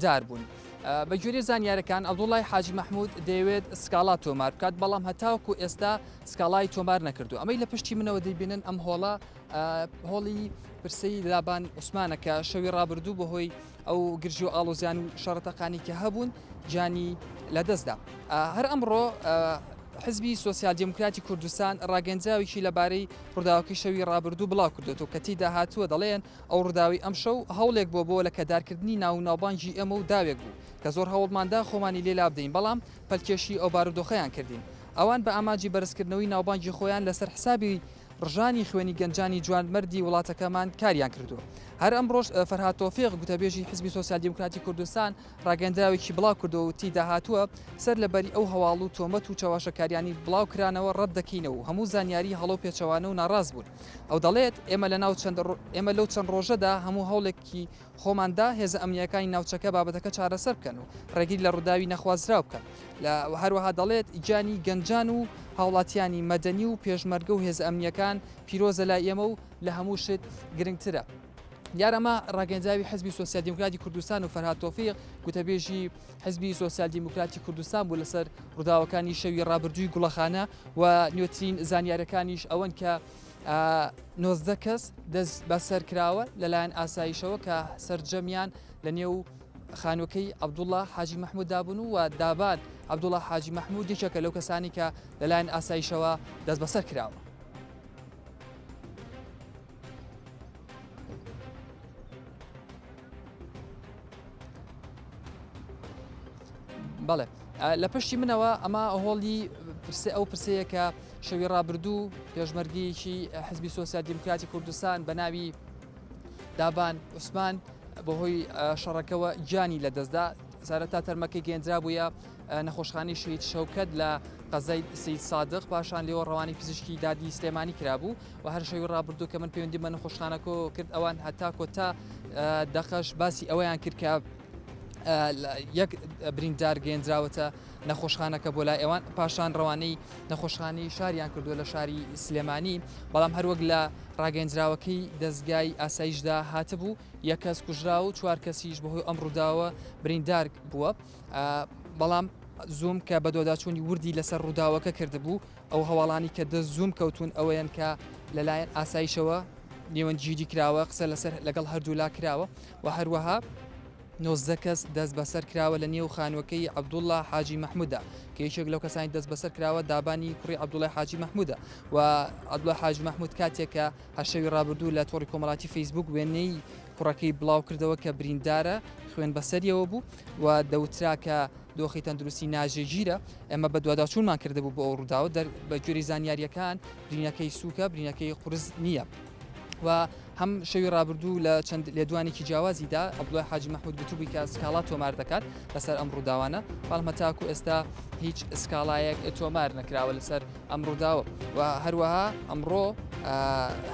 بریندار بوون. بە گوێرە زانیارەکان عەبدوڵڵای حاجی مەحموود دەیەوێت سکاڵا تۆمار بکات، بەڵام هەتاوەکو ئێستا سکاڵای تۆمار نەکردو. ئەمەی لە پشتی منەوە دەیبینن ئەم هۆڵە هۆڵی پرسەی لابان عوسمانەکە شەوی ڕابردوو بەهۆی ئەو گرژی و ئاڵۆزیان و شەڕەتەقانی کە هەبوون گیانی لەدەستدا. هەر ئەمڕۆ حزبی سۆسیال دیموکراتی کوردستان ڕاگەنجاوێکی لەبارەی ڕووداوەکەی شەوی ڕابردوو بڵاو کردوێتەوە کە تێیدا هاتووە دەڵێن ئەو ڕووداوی ئەم شەو هەوڵێک بۆ لە کەدارکردنی ناوناوبانجی ئێمە و داوێک بوو کە زۆر هەوڵماندا خۆمانی لێلا بدەین، بەڵام پەلکێشی ئەو بارودۆخەیان کردین. ئەوان بە ئاماجی بەرزکردنەوەی ناوبانجی خۆیان لەسەر حسابی ڕژانی خوێنی گەنجانی جوانمەردی وڵاتەکەمان کاریان کردووە. هەر ئەمڕۆژ فەرهاد تۆفیق گوتەبێژی حزبی سۆسیال دیموکراتی کوردستان ڕاگەندراوێکی بڵاو کردەوە و تێیدا هاتووە سەر لەبەری ئەو هەواڵ و تۆمەت و چاواشەکاریانی بڵاو کرانەوە ڕەت دەکەینەوە و هەموو زانیاری هەڵۆ پێچەوانە و ناڕاز بوون. ئەو دەڵێت ئێمە لەو چەند ڕۆژەدا هەموو هەوڵێکی خۆماندا هێزە ئەمنیەکانی ناوچەکە بابەتەکە چارەسەر بکەن و ڕێگیری لە ڕووداوی نەخوازراو بکەن. هەروەها دەڵێت گیانی گەنجان و هاوڵاتیانی مەدەنی و پێشمەرگە و هێزە ئەمنیەکان پیرۆزە لای ئێمە و لە هەموو شت گرنگترە. دیارەمە ڕاگەنجاوی حزبی سۆسیال دیموکراتی کوردستان و فەرهاد تۆفیق گوتەبێژی حزبی سۆسیال دیموکراتی کوردستان بوو لەسەر ڕووداوەکانی شەوی ڕابردووی گوڵەخانە و نوێترین زانیارەکانیش ئەوەن کە 19 کەس دەست بەسەر کراوە لەلایەن ئاسایشەوە کە سەرجەمیان لە نێو خانووەکەی عەبدوڵڵا حاجی مەحموود دابوون و دابان عەبدوڵڵا حاجی مەحموود یەکێکە لەو کەسانی کە لەلایەن ئاسایشەوە دەست بەسەر کراوە. بەڵێ لە پشتی منەوە ئەمە هۆڵی ئەو پرسەیە کە شەوی ڕابردوو پێشمەرگەیەکی حزبی سۆسیال دیموکراتی کوردستان بە ناوی دابان عوسمان بەهۆی شەڕەکەوە گیانی لەدەستدا. سارەتا تەرمەکەی گەیەنرا بووە نەخۆشخانەی شەهید شەوکەت لە قەزای سەید سادق، پاشان لێوە ڕەوانی پزیشکی دادی سلێمانی کرابوو و هەر شەوی ڕابردوو کە من پەیوەندی بە نەخۆشخانەکە کرد ئەوان هەتا کۆتا دەقەش باسی ئەوەیان کرد کە یەک بریندار گەیەنراوەتە نەخۆشخانەکە بۆ لای ئەوان، پاشان ڕەوانەی نەخۆشخانەی شاریان کردووە لە شاری سلێمانی، بەڵام هەروەک لە ڕاگەنجراوەکەی دەستگای ئاسایشدا هاتبوو یەک کەس کوژرا و 4 کەسیش بەهۆی ئەم ڕووداوە بریندار بووە. بەڵام زووم کە بە دۆداچوونی وردی لەسەر ڕووداوەکە کردبوو ئەو هەواڵانی کە دەست زووم کەوتون ئەوەیان کە لەلایەن ئاسایشەوە نێوەنجیری کراوە، قسە لەسەر لەگەڵ هەردوو لا کراوە و هەروەها 19 کەس دەست بەسەر کراوە لە نێو خانووەکەی عەبدوڵڵا حاجی مەحموودە کە یەکێک لەو کەسانی دەست بەسەر کراوە دابانی کوڕی عەبدوڵڵای حاجی مەحموودە و عەبدوڵڵا حاجی مەحموود کاتێکە هەر شەوی ڕابردوو لە تۆڕی کۆمەڵاتی فەیسبوک وێنەی کوڕەکەی بڵاو کردەوە کە بریندارە خوێن بەسەریەوە بوو و دەوترا کە دۆخی تەندروستی ناژێگیرە. ئەمە بە دوواداچوونمان کردبوو بۆ ئەو ڕووداوە بە گوێرەی زانیاریەکان برینەکەی سووکە برینەکەی قورس نییە. و هەم شەوی ڕابردوو لە چەند لێدوانێکی جیاوازیدا عەبدوڵڵای حاجی مەحموود گوتبووی کە سکاڵا تۆمار دەکات لەسەر ئەم ڕووداوانە، بەڵام هەتاکو ئێستا هیچ سکاڵایەک تۆمار نەکراوە لەسەر ئەم ڕووداوە. و هەروەها ئەمڕۆ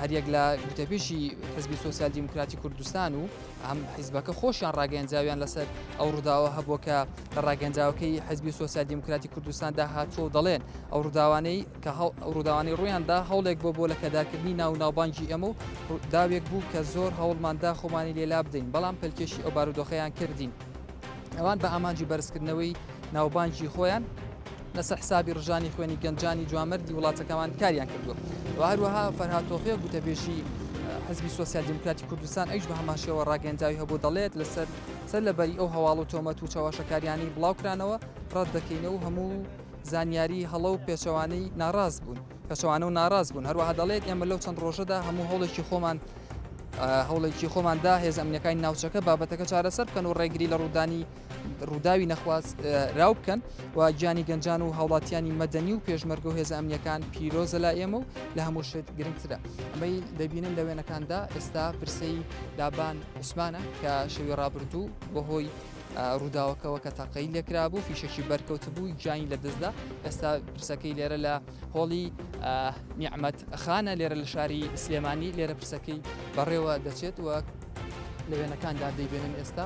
هەریەک لە گوتەبێژی حزبی سۆسیال دیموکراتی کوردستان و ئەم حیزبەکە خۆشیان ڕاگەنجاویان لەسەر ئەو ڕووداوە هەبووە کە لە ڕاگەنجاوەکەی حزبی سۆسیال دیموکراتی کوردستاندا هاتووە دەڵێن ئەو ڕووداوانەی ڕوویاندا هەوڵێک بۆ لە کەدارکردنی ناوناوبانجی ئەمە و داوێک بوو کە زۆر هەوڵماندا خۆمانی لێلا بدەین، بەڵام پلکێشی ئەو بارودۆخەیان کردین. ئەوان بە ئامانجی بەرزکردنەوەی ناوبانجی خۆیان لەسەر حسابی ڕژانی خوێنی گەنجانی جوامەردی وڵاتەکەمان کاریان کردووە. و هەروەها فەرهاد تۆفیق گوتەبێژی حزبی سۆسیال دیموکراتی کوردستان ئەویش بە هەماشیەوە ڕاگەنجاوی هەبوو دەڵێت سەر لەبەری ئەو هەواڵ و تۆمەت و چاواشەکاریانی بڵاوکرانەوە ڕەت دەکەینەوە و هەموو زانیاری هەڵە و پێچەوانەی ناڕاز بوون پێچەوانە و ناڕاز بوون. هەروەها دەڵێت ئێمە لەو چەند ڕۆژەدا هەموو هەوڵێکی خۆماندا هێز ئەمنیەکانی ناوچەکە بابەتەکە چارەسەر بکەن و ڕێگری لە ڕووداوی نەخواز راو بکەن و گیانی گەنجان و هاوڵاتیانی مەدەنی و پێشمەرگە و هێز ئەمنیەکان پیرۆزە لای ئێمە و لە هەموو شت گرنگترە. ئەمەی دەبینن لە وێنەکاندا ئێستا پرسەی دابان عوسمانە کە شەوی ڕابردوو بەهۆی ڕووداوەکەەوە کە تاقەی لێکرا بوو فیشەکی بەرکەوت بوو گیانی لە دەستدا. ئێستا پرسەکەی لێرە لە هۆڵی نیعمەت خانە لێرە لە شاری سلێمانی لێرە پرسەکەی بەڕێوە دەچێت و لە وێنەکاندا دەیبێنن ئێستا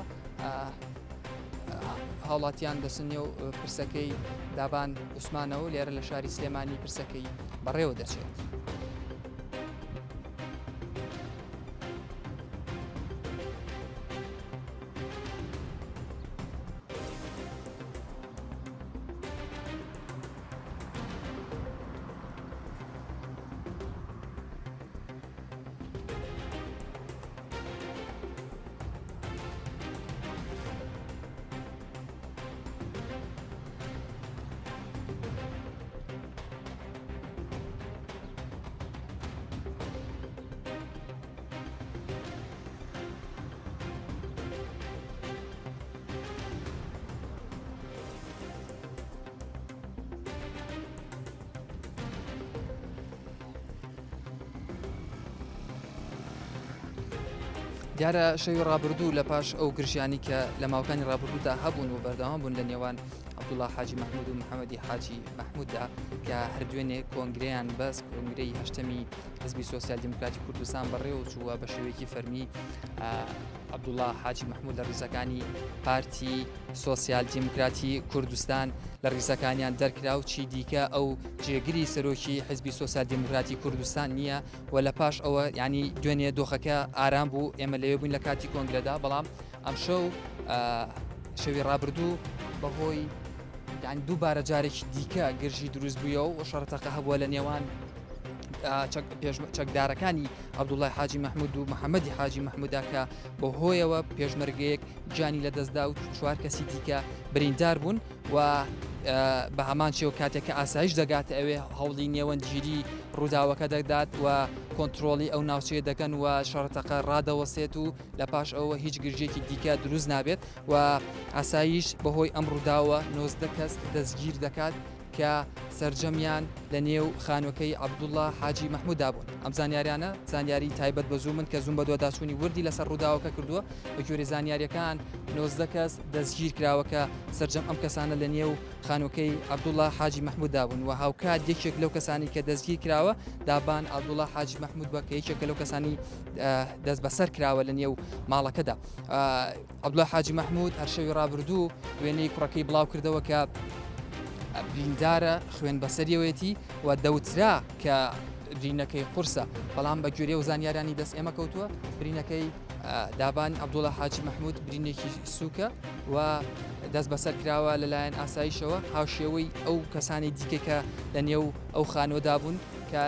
هاوڵاتیان دەسنێ و پرسەکەی دابان عوسمانەوە لێرە لە شاری سلێمانی پرسەکەی بەڕێوە دەچێت. دیارە شەوی ڕابردوو لە پاش ئەو گرژیانی کە لە ماوەکانی ڕابردوودا هەبوون و بەردەوام بوون لە نێوان عەبدوڵڵا حاجی مەحموود و محەممەدی حاجی مەحمووددا کە هەردوێنێ کۆنگرەیان بەس کۆنگرەی هەشتەمی حزبی سۆسیال دیموکراتی کوردستان بەڕێوە چووە بە شێوەیەکی فەرمی عەبدوڵڵا حاجی مەحموود لە ڕیزەکانی پارتی سۆسیال دیموکراتی کوردستان لە ڕیزەکانیان دەرکرا و چی دیکە ئەو جێگری سەرۆکی حزبی سۆسیال دیموکراتی کوردستان نییە و لە پاش ئەوە ینی دوێنێ دۆخەکە ئارام بوو ئێمە لەوێ بووین لە کاتی کۆنگرەدا بەڵام ئەم شەو شەوی ڕابردوو بەهۆی دووبارە جارێکی دیکە گرژی دروست بوویەوە و شەڕەتەقە هەبووە لە نێوان چەکدارەکانی عەبدوڵڵای حاجی مەحموود و محەممەدی حاجی مەحموودا کە بەهۆیەوە پێشمەرگەیەک جانی لە دەستدا و چوار کەسی دیکە بریندار بوون و بە هەمان شێوە کاتێک کە ئاسایش دەگاتە ئەوێ هەوڵی نێوەندگیری ڕووداوەکە دەدات و کۆنتترۆلی ئەو ناوچەیە دەکەن و شەڕەتەقە ڕادەوەسێت و لە پاش ئەوە هیچ گرژێکی دیکە دروست نابێت و ئاسایش بەهۆی ئەم ڕووداوە 90 کەس دەستگیر دەکات کە سەرجەمیان لە نێو خانوەکەی عەبدوڵڵا حاجی مەحموودا بوون. ئەم زانیاریانە زانیاری تایبەت بە زوو من کە زوم بە دووەداچوونی وردی لەسەر ڕووداوەکە کردووە بە گوێرە زانیاریەکان 90 کەس دەستگیر کراوەکە سەرجەم ئەم کەسانە لە نێو خانوەکەی عەبدوڵڵا حاجی مەحموودا بوون و هاوکات یەکێک لەو کەسانی کە دەستگیر کراوە دابان عەبدوڵڵا حاجی مەحموود بە کە یەکێک لەو کەسانی دەست بەسەر کراوە لە نێو ماڵەکەدا. عەبدوڵڵا حاجی مەحموود هەر شەوی ڕابردوو وێنەی کوڕەکەی بڵاو کردەوە کە بریندارە خوێن بەسەریەوەیەتی و دەوترا کە برینەکەی قورسە بەڵام بە گوێرە و زانیارانی دەست ئێمە کەوتووە برینەکەی دابان عەبدوڵڵا حاجی مەحموود برینێکی سووکە و دەست بەسەر کراوە لەلایەن ئاسایشەوە هاوشێوەی ئەو کەسانی دیکە کە لە نێو ئەو خانۆدا بوون کە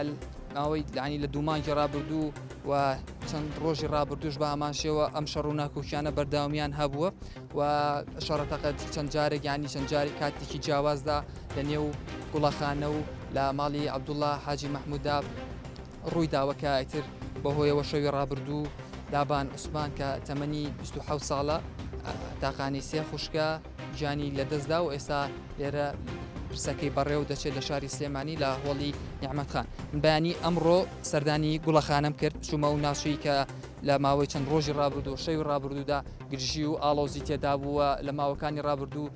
ماوەی لانی لە دوومانگی ڕابردوو و چەند ڕۆژی ڕابردوش بە هەمان شێوە ئەم شەڕ و ناکۆکیانە بەردەوامیان هەبووە و شەڕەتەقە چەند جارێک ینی چەند جاری کاتێکی جیاوازدا لە نێو گوڵەخانە و لە ماڵی عەبدوڵڵا حاجی مەحموودا ڕووی داوەکە ئیتر بەهۆیەوە شەوی ڕابردوو دابان عوسمان کە تەمەنی 27 ساڵە تاقانی سێ خوشکە گیانی لەدەستدا و ئێستا لێرە پرسەکەی بەڕێو دەچێت لە شاری سلێمانی لە هۆڵی نیعمەتخان. من بەیانی ئەمڕۆ سەردانی گوڵەخانەم کرد چوومە و ناوچەی کە لە ماوەی چەند ڕۆژی ڕابردوو شەوی ڕابردوودا گرژی و ئاڵۆزی تێدا بووە لە ماوەکانی ڕابردوو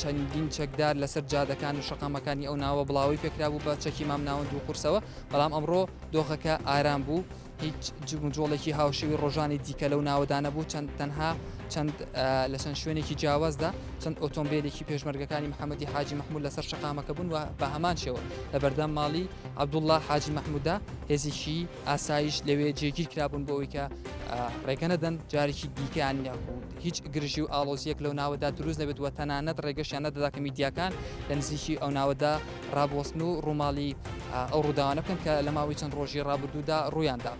چەندین چەکدار لەسەر جادەکان و شەقامەکانی ئەو ناوە بڵاوی پێکرا بوو بە چەکی مام ناوەند و قورسەوە بەڵام ئەمڕۆ دۆخەکە ئارام بوو هیچ جۆڵێکی هاوشێوی ڕۆژانی دیکە لەو ناوەدانە بوو تەنها چەند لە چەند شوێنێکی جیاوازدا چەند ئۆتۆمبیلێکی پێشمەرگەکانی محەممەدی حاجی مەحموود لەسەر شەقامەکە بوون و بە هەمان شێوە لە بەردەم ماڵی عەبدوڵڵا حاجی مەحموودا هێزیشی ئاسایش لەوێ جێگیر کرابوون بۆ ئەوەی کە ڕێگەنەدەن جارێکی دیکەیان هیچ گرژی و ئاڵۆزیەک لەو ناوەدا دروست نەبێت وە تەنانەت ڕێگەشیان نەدەدا کە میدیاکان لە نزیکی ئەو ناوەدا ڕابوەستن و ڕووماڵی ئەو ڕووداوانە بکەن کە لە ماوەی چەند ڕۆژی ڕابردوودا ڕوویاندا.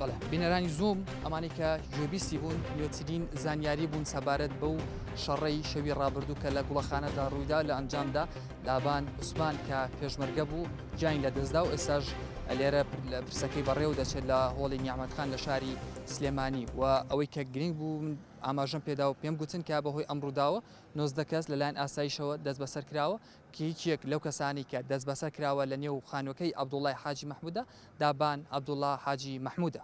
بەڵێ بینەرانی زوم ئەمانی کە گوێبیستی بوون نوێترین زانیاری بوون سەبارەت بەو شەڕەی شەوی ڕابردوو کە لە گوڵەخانەدا ڕوویدا لە ئەنجامدا دابان عوسمان کە پێشمەرگە بوو جیان لە دەستدا و ئێستاژ لێرە پرسەکەی بەڕێو دەچێت لە هۆڵی نیعمەتخان لە شاری سلێمانی و ئەوەی کە گرنگ بوو من ئاماژەم پێدا و پێم گوتن کە بەهۆی ئەم ڕووداوە 90 کەس لەلایەن ئاسایشەوە دەست بەسەر کراوە کە هیچیەک لەو کەسانی کە دەست بەسەر کراوە لە نێو خانوەکەی عەبدوڵڵای حاجی مەحموودا دابان عەبدوڵڵا حاجی مەحموودە.